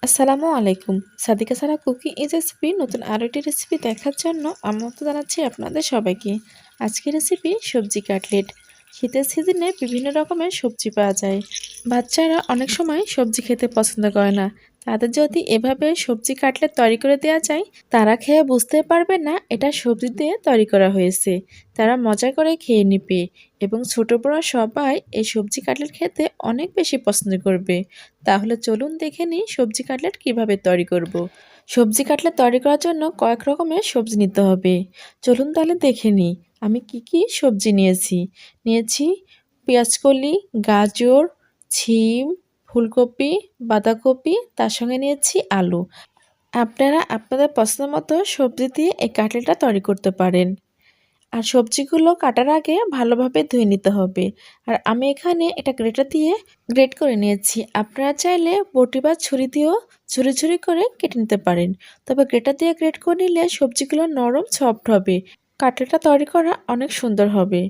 আসসালামু আলাইকুম। সাদিকা সারা cooking is recipe নতুন আরও একটি রেসিপি দেখার জন্য আমন্ত্রণ জানাচ্ছি আপনাদের সবাইকে। আজকের রেসিপি সবজি কাটলেট। শীতের সিজনে বিভিন্ন রকমের সবজি পাওয়া যায়। বাচ্চারা অনেক সময় সবজি খেতে পছন্দ করে না। তাদের যদি এভাবে সবজি কাটলেট তৈরি করে দেওয়া যায়, তারা খেয়ে বুঝতে পারবে না এটা সবজি দিয়ে তৈরি করা হয়েছে। তারা মজা করে খেয়ে নিবে এবং ছোট বড় সবাই এই সবজি কাটলেট খেতে অনেক বেশি পছন্দ করবে। তাহলে চলুন দেখে নিই সবজি কাটলেট কিভাবে তৈরি করব। সবজি কাটলেট তৈরি করার জন্য কয়েক রকমের সবজি নিতে হবে। চলুন তাহলে দেখে নিই আমি কি সবজি নিয়েছি। নিয়েছি পেঁয়াজকলি, গাজর, শিম, ফুলকপি, বাঁধাকপি, তার সঙ্গে নিয়েছি আলু। আপনারা আপনাদের পছন্দ মতো সবজি দিয়ে এই কাটলেটটা তৈরি করতে পারেন। আর সবজিগুলো কাটার আগে ভালোভাবে ধুয়ে নিতে হবে। আর আমি এখানে এটা গ্রেটার দিয়ে গ্রেট করে নিয়েছি। আপনারা চাইলে বটি বা ছুরি দিয়েও ঝুরি ঝুরি করে কেটে নিতে পারেন। তবে গ্রেটার দিয়ে গ্রেট করে নিলে সবজিগুলো নরম সফট হবে। কাটলেটটা তৈরি করা অনেক সুন্দর হবে।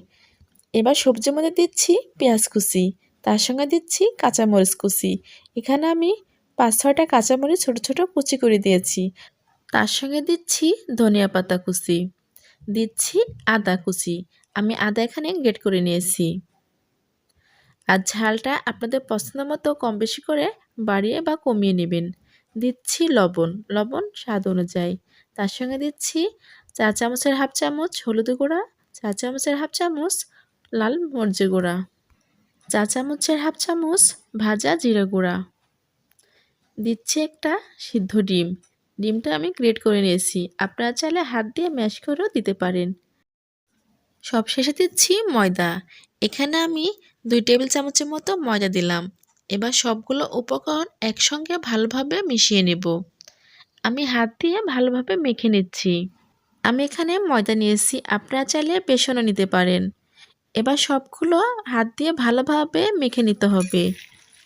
এবার সবজির মধ্যে দিচ্ছি পেঁয়াজ কুচি, তার সঙ্গে দিচ্ছি কাঁচামরিচ কুচি। এখানে আমি ৫-৬টা কাঁচামরিচ ছোট ছোট কুচি করে দিয়েছি। তার সঙ্গে দিচ্ছি ধনিয়া পাতা কুচি, দিচ্ছি আদা কুচি। আমি আদা এখানে গ্রেট করে নিয়েছি। আর ঝালটা আপনাদের পছন্দ মতো কম বেশি করে বাড়িয়ে বা কমিয়ে নেবেন। দিচ্ছি লবণ, লবণ স্বাদ অনুযায়ী। তার সঙ্গে দিচ্ছি ৪ চামচের হাফ চামচ হলুদ গুঁড়া, ৪ চামচের হাফ চামচ লাল মরিচের গুঁড়া, ৪ চামচের হাফ চামচ ভাজা জিরা গুঁড়া। দিচ্ছি একটা সিদ্ধ ডিম। ডিমটা আমি গ্রেট করে নিয়েছি। আপনারা চাইলে হাত দিয়ে ম্যাশ করেও দিতে পারেন। সবশেষে দিচ্ছি ময়দা। এখানে আমি ২ টেবিল চামচের মতো ময়দা দিলাম। এবার সবগুলো উপকরণ একসঙ্গে ভালোভাবে মিশিয়ে নেব। আমি হাত দিয়ে ভালোভাবে মেখে নিচ্ছি। আমি এখানে ময়দা নিয়েছি, আপনারা চাইলে বেসনও নিতে পারেন। এবার সবগুলো হাত দিয়ে ভালোভাবে মেখে নিতে হবে।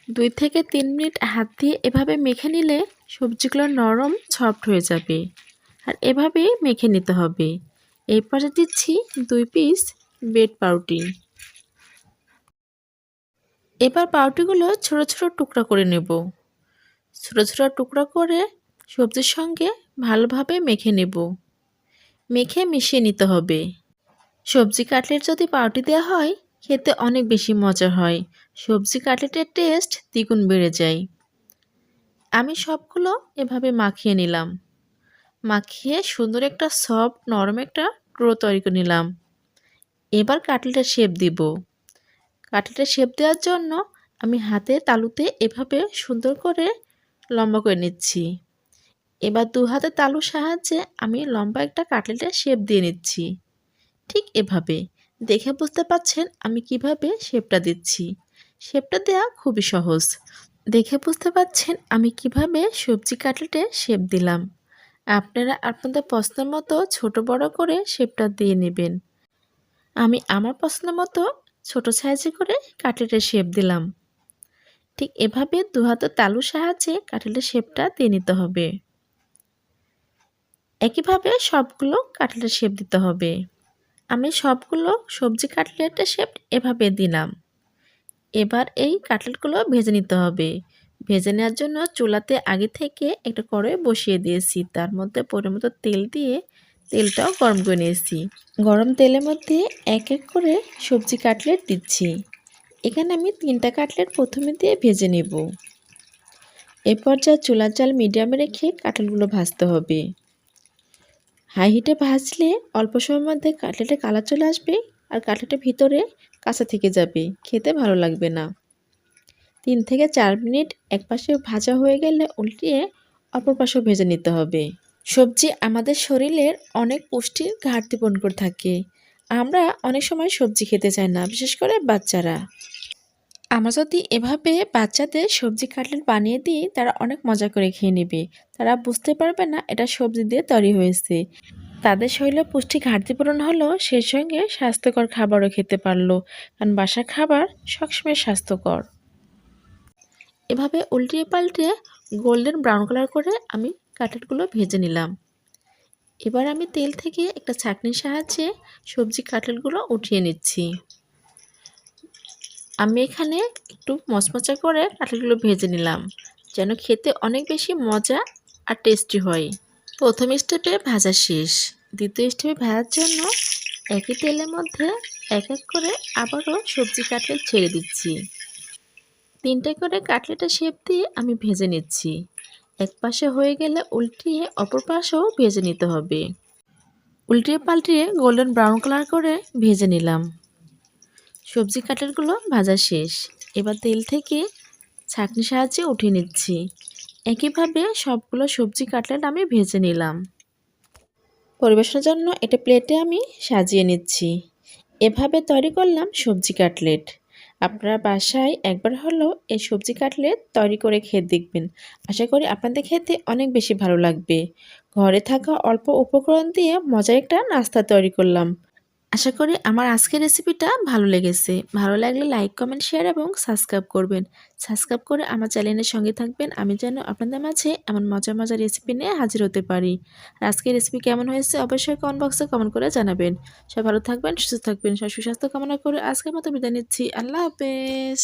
২ থেকে ৩ মিনিট হাত দিয়ে এভাবে মেখে নিলে সবজিগুলো নরম সফট হয়ে যাবে। আর এভাবেই মেখে নিতে হবে। এরপরে দিচ্ছি ২ পিস ব্রেড পাউরুটি। এবার পাউরুটিগুলো ছোট ছোট টুকরা করে নেব। ছোট ছোট টুকরা করে সবজির সঙ্গে ভালোভাবে মেখে নেব। মেখে মিশিয়ে নিতে হবে। সবজি কাটলেট যদি পাউরুটি দেওয়া হয় খেতে অনেক বেশি মজা হয়। সবজি কাটলেটের টেস্ট দ্বিগুণ বেড়ে যায়। আমি সবগুলো এভাবে মাখিয়ে নিলাম। মাখিয়ে সুন্দর একটা সফট নরম একটা ডো তৈরি করে নিলাম। এবার কাটলেটের শেপ দিব। কাটলেটের শেপ দেওয়ার জন্য আমি হাতের তালুতে এভাবে সুন্দর করে লম্বা করে নিচ্ছি। এবার ২ হাতের তালুর সাহায্যে আমি লম্বা একটা কাটলেটের শেপ দিয়ে নিচ্ছি। ঠিক এভাবে দেখে বুঝতে পাচ্ছেন আমি কিভাবে শেপটা দিচ্ছি। শেপটা দেওয়া খুবই সহজ। দেখে বুঝতে পাচ্ছেন আমি কিভাবে সবজি কাটলেটের শেপ দিলাম। আপনারা আপনাদের পছন্দ মতো ছোট বড় করে শেপটা দিয়ে নেবেন। আমি আমার পছন্দ মতো ছোট সাইজে করে কাটলেটের শেপ দিলাম। ঠিক এভাবে ২ হাতের তালুর সাহায্যে কাটলেটের শেপটা দিয়ে নিতে হবে। একইভাবে সবগুলো কাটলেটের শেপ দিতে হবে। আমি সবগুলো সবজি কাটলেটের শেপ এভাবে দিলাম। এবার এই কাটলেটগুলো ভেজে নিতে হবে। ভেজে নেওয়ার জন্য চুলাতে আগে থেকে একটা কড়াই বসিয়ে দিয়েছি। তার মধ্যে পরিমতো তেল দিয়ে তেলটাও গরম করে নিয়েছি। গরম তেলের মধ্যে এক এক করে সবজি কাটলেট দিচ্ছি। এখানে আমি ৩টা কাটলেট প্রথমে দিয়ে ভেজে নেব। এ পর্যায়ে চুলার জাল মিডিয়ামে রেখে কাটলেটগুলো ভাজতে হবে। হাই হিটে ভাজলে অল্প সময়ের মধ্যে কাটলেটের কালার চলে আসবে আর কাটলেটের ভিতরে কাঁচা থেকে যাবে, খেতে ভালো লাগবে না। ৩ থেকে ৪ মিনিট এক পাশে ভাজা হয়ে গেলে উল্টিয়ে অপর পাশেও ভেজে নিতে হবে। সবজি আমাদের শরীরের অনেক পুষ্টির ঘাটতি পূরণ করে থাকে। আমরা অনেক সময় সবজি খেতে চাই না, বিশেষ করে বাচ্চারা। আমরা যদি এভাবে বাচ্চাদের সবজি কাটলেট বানিয়ে দিই তারা অনেক মজা করে খেয়ে নেবে। তারা বুঝতে পারবে না এটা সবজি দিয়ে তৈরি হয়েছে। তাদের শরীরে পুষ্টি ঘাটতি পূরণ হলো, সেই সঙ্গে স্বাস্থ্যকর খাবারও খেতে পারলো। কারণ বাসার খাবার সবসময় স্বাস্থ্যকর। এভাবে উল্টিয়ে পাল্টে গোল্ডেন ব্রাউন কালার করে আমি কাটলেটগুলো ভেজে নিলাম। এবার আমি তেল থেকে একটা ছাঁকনির সাহায্যে সবজি কাটলেটগুলো উঠিয়ে নিচ্ছি। আমি এখানে একটু মচমচা করে কাটলেটগুলো ভেজে নিলাম। যেন খেতে অনেক বেশি মজা আর টেস্টি হয়। প্রথম স্টেপে ভাজা শেষ। দ্বিতীয় স্টেপে ভাজার জন্য একই তেলের মধ্যে এক এক করে আবারও সবজি কাটলেট ছেড়ে দিচ্ছি। 3টে করে কাটলেটের শেপ দিয়ে আমি ভেজে নিচ্ছি। এক পাশে হয়ে গেলে উল্টিয়ে অপর পাশেও ভেজে নিতে হবে। উল্টিয়ে পাল্টিয়ে গোল্ডেন ব্রাউন কালার করে ভেজে নিলাম। সবজি কাটলেটগুলো ভাজা শেষ। এবার তেল থেকে ছাঁকনির সাহায্যে উঠিয়ে নিচ্ছি। একইভাবে সবগুলো সবজি কাটলেট আমি ভেজে নিলাম। পরিবেশনের জন্য একটা প্লেটে আমি সাজিয়ে নিচ্ছি। এভাবে তৈরি করলাম সবজি কাটলেট। আপনারা বাসায় একবার হলেও এই সবজি কাটলেট তৈরি করে খেয়ে দেখবেন। আশা করি আপনাদের খেতে অনেক বেশি ভালো লাগবে। ঘরে থাকা অল্প উপকরণ দিয়ে মজার একটা নাস্তা তৈরি করলাম। আশা করি আমার আজকের রেসিপিটা ভালো লেগেছে। ভালো লাগলে লাইক, কমেন্ট, শেয়ার এবং সাবস্ক্রাইব করবেন। সাবস্ক্রাইব করে আমার চ্যানেলের সঙ্গে থাকবেন। আমি যেন আপনাদের মাঝে এমন মজার মজার রেসিপি নিয়ে হাজির হতে পারি। আর আজকের রেসিপি কেমন হয়েছে অবশ্যই কমেন্ট বক্সে কমেন্ট করে জানাবেন। সবাই ভালো থাকবেন, সুস্থ থাকবেন। সবার সুস্বাস্থ্য কামনা করে আজকের মতো বিদায় নিচ্ছি। আল্লাহ হাফেজ।